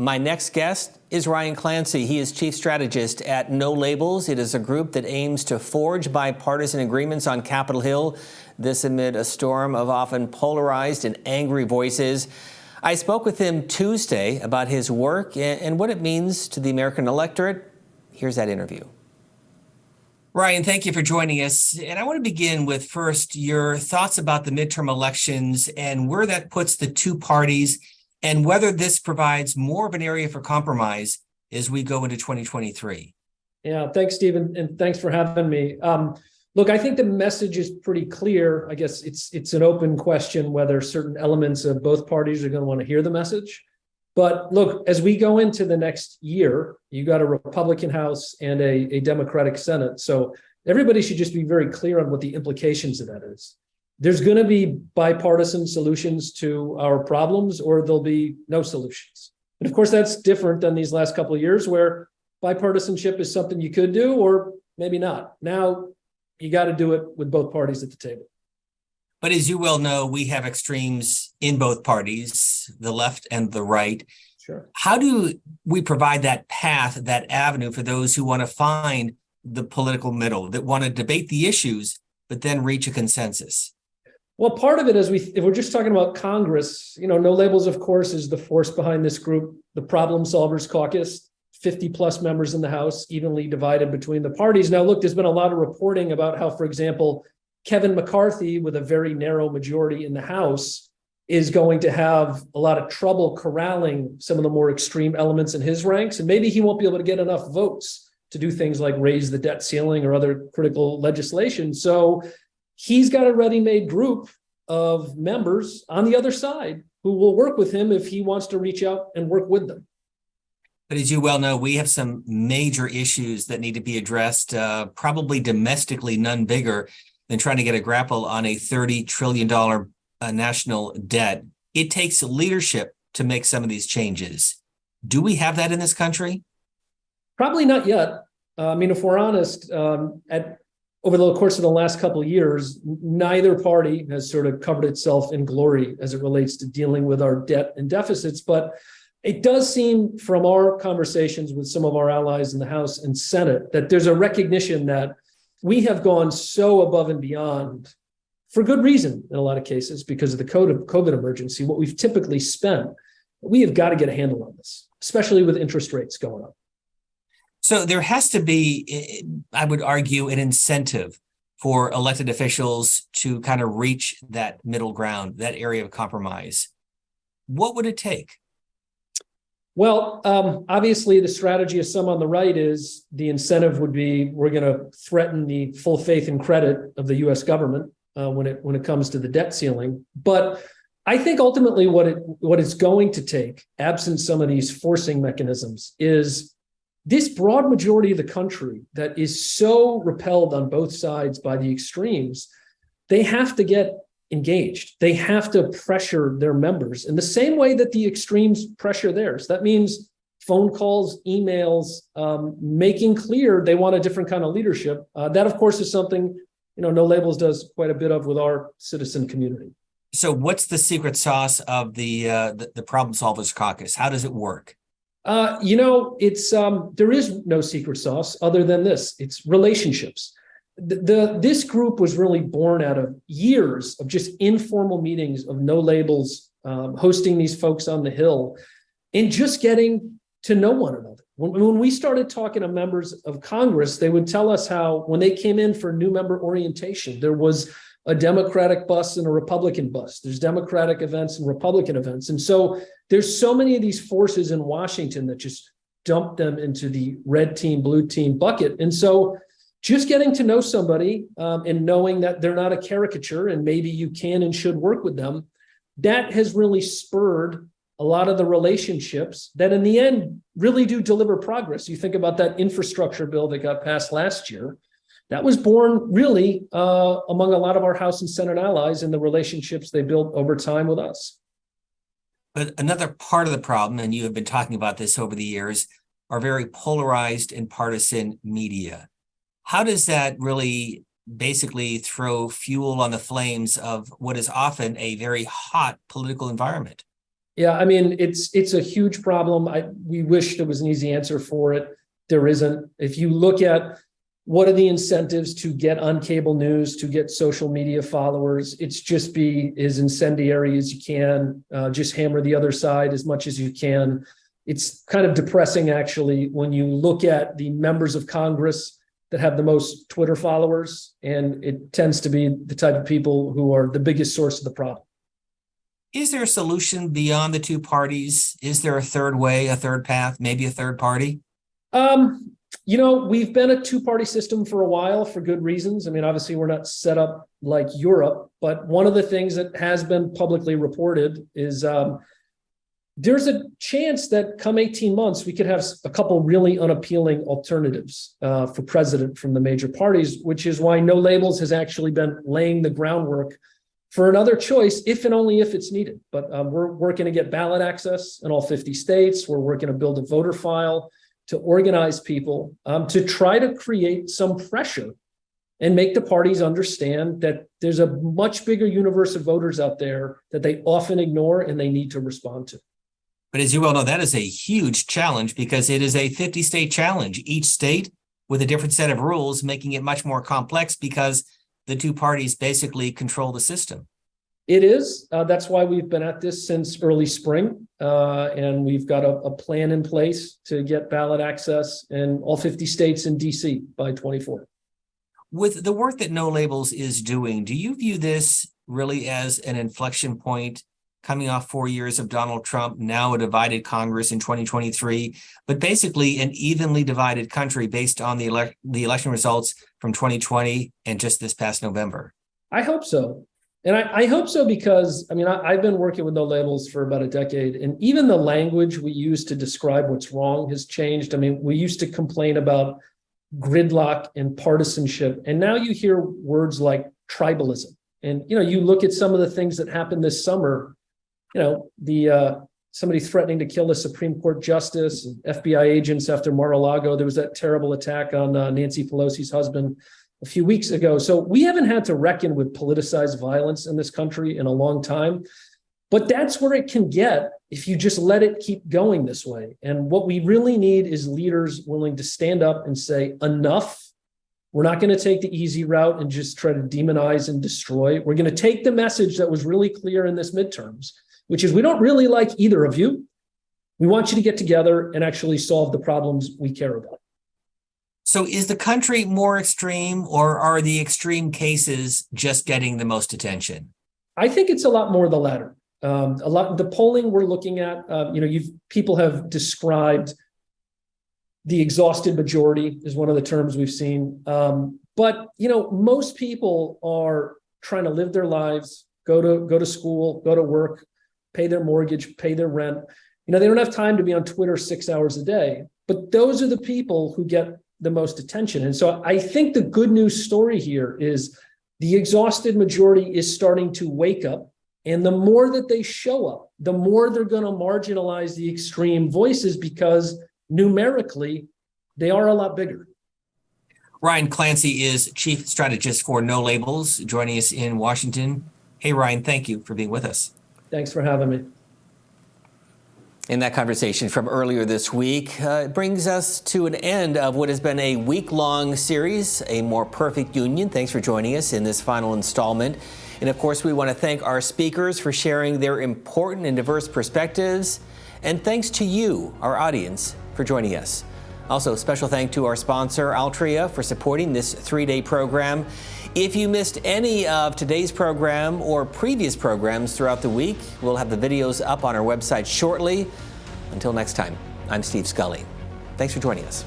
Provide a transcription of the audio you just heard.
My next guest is Ryan Clancy. He is chief strategist at No Labels. It is a group that aims to forge bipartisan agreements on Capitol Hill, this amid a storm of often polarized and angry voices. I spoke with him Tuesday about his work and what it means to the American electorate. Here's that interview. Ryan, thank you for joining us. And I want to begin with first your thoughts about the midterm elections and where that puts the two parties and whether this provides more of an area for compromise as we go into 2023. Yeah, thanks, Stephen, and thanks for having me. Look, I think the message is pretty clear. I guess it's an open question whether certain elements of both parties are going to want to hear the message. But look, as we go into the next year, you got a Republican House and a Democratic Senate. So everybody should just be very clear on what the implications of that is. There's going to be bipartisan solutions to our problems, or there'll be no solutions. And of course, that's different than these last couple of years where bipartisanship is something you could do, or maybe not. Now, you got to do it with both parties at the table. But as you well know, we have extremes in both parties, the left and the right. Sure. How do we provide that path, that avenue for those who want to find the political middle, that want to debate the issues, but then reach a consensus? Well, part of it is if we're just talking about Congress, No Labels, of course, is the force behind this group, the Problem Solvers Caucus, 50 plus members in the House, evenly divided between the parties. Now, look, there's been a lot of reporting about how, for example, Kevin McCarthy, with a very narrow majority in the House, is going to have a lot of trouble corralling some of the more extreme elements in his ranks. And maybe he won't be able to get enough votes to do things like raise the debt ceiling or other critical legislation. So he's got a ready-made group of members on the other side who will work with him if he wants to reach out and work with them. But as you well know, we have some major issues that need to be addressed, probably domestically, none bigger than trying to get a grapple on a $30 trillion national debt. It takes leadership to make some of these changes. Do we have that in this country? Probably not yet. If we're honest, over the course of the last couple of years, neither party has sort of covered itself in glory as it relates to dealing with our debt and deficits. But it does seem from our conversations with some of our allies in the House and Senate that there's a recognition that we have gone so above and beyond, for good reason in a lot of cases, because of the COVID emergency, what we've typically spent. We have got to get a handle on this, especially with interest rates going up. So there has to be, I would argue, an incentive for elected officials to kind of reach that middle ground, that area of compromise. What would it take? Well, obviously, the strategy of some on the right is the incentive would be we're going to threaten the full faith and credit of the U.S. government when it comes to the debt ceiling. But I think ultimately what it's going to take, absent some of these forcing mechanisms, is this broad majority of the country that is so repelled on both sides by the extremes. They have to get engaged. They have to pressure their members in the same way that the extremes pressure theirs. That means phone calls, emails, making clear they want a different kind of leadership. That, of course, is something No Labels does quite a bit of with our citizen community. So what's the secret sauce of the Problem Solvers Caucus? How does it work? There is no secret sauce other than this. It's relationships. This group was really born out of years of just informal meetings of No Labels, hosting these folks on the Hill, and just getting to know one another. When we started talking to members of Congress, they would tell us how when they came in for new member orientation, there was a Democratic bus and a Republican bus. There's Democratic events and Republican events. And so there's so many of these forces in Washington that just dump them into the red team, blue team bucket. And so just getting to know somebody and knowing that they're not a caricature and maybe you can and should work with them, that has really spurred a lot of the relationships that in the end really do deliver progress. You think about that infrastructure bill that got passed last year. That was born really among a lot of our House and Senate allies and the relationships they built over time with us. But another part of the problem, and you have been talking about this over the years, are very polarized and partisan media. How does that really basically throw fuel on the flames of what is often a very hot political environment? Yeah, I mean, it's a huge problem. We wish there was an easy answer for it. There isn't. If you look at what are the incentives to get on cable news, to get social media followers, it's just be as incendiary as you can, just hammer the other side as much as you can. It's kind of depressing, actually, when you look at the members of Congress that have the most Twitter followers, and it tends to be the type of people who are the biggest source of the problem. Is there a solution beyond the two parties? Is there a third way, a third path, maybe a third party? We've been a two-party system for a while for good reasons. I mean, obviously, we're not set up like Europe, but one of the things that has been publicly reported is there's a chance that come 18 months, we could have a couple really unappealing alternatives for president from the major parties, which is why No Labels has actually been laying the groundwork for another choice, if and only if it's needed. But we're working to get ballot access in all 50 states. We're working to build a voter file to organize people, to try to create some pressure and make the parties understand that there's a much bigger universe of voters out there that they often ignore and they need to respond to. But as you well know, that is a huge challenge because it is a 50-state challenge, each state with a different set of rules, making it much more complex because the two parties basically control the system. It is. That's why we've been at this since early spring. And we've got a plan in place to get ballot access in all 50 states in DC by 24. With the work that No Labels is doing, do you view this really as an inflection point coming off 4 years of Donald Trump, now a divided Congress in 2023, but basically an evenly divided country based on the election results from 2020 and just this past November? I hope so. And I hope so because, I mean, I've been working with No Labels for about a decade, and even the language we use to describe what's wrong has changed. I mean, we used to complain about gridlock and partisanship, and now you hear words like tribalism. And, you look at some of the things that happened this summer, somebody threatening to kill a Supreme Court justice, FBI agents after Mar-a-Lago. There was that terrible attack on Nancy Pelosi's husband a few weeks ago. So we haven't had to reckon with politicized violence in this country in a long time, but that's where it can get if you just let it keep going this way. And what we really need is leaders willing to stand up and say, enough. We're not going to take the easy route and just try to demonize and destroy. We're going to take the message that was really clear in this midterms, which is we don't really like either of you. We want you to get together and actually solve the problems we care about. So is the country more extreme, or are the extreme cases just getting the most attention? I think it's a lot more the latter. The polling we're looking at, people have described the exhausted majority is one of the terms we've seen. But most people are trying to live their lives, go to school, go to work, pay their mortgage, pay their rent. They don't have time to be on Twitter 6 hours a day. But those are the people who get the most attention. And so I think the good news story here is the exhausted majority is starting to wake up. And the more that they show up, the more they're going to marginalize the extreme voices because numerically, they are a lot bigger. Ryan Clancy is Chief Strategist for No Labels, joining us in Washington. Hey, Ryan, thank you for being with us. Thanks for having me. In that conversation from earlier this week, it brings us to an end of what has been a week-long series, A More Perfect Union. Thanks for joining us in this final installment. And of course, we want to thank our speakers for sharing their important and diverse perspectives. And thanks to you, our audience, for joining us. Also, special thank to our sponsor, Altria, for supporting this 3-day program. If you missed any of today's program or previous programs throughout the week, we'll have the videos up on our website shortly. Until next time, I'm Steve Scully. Thanks for joining us.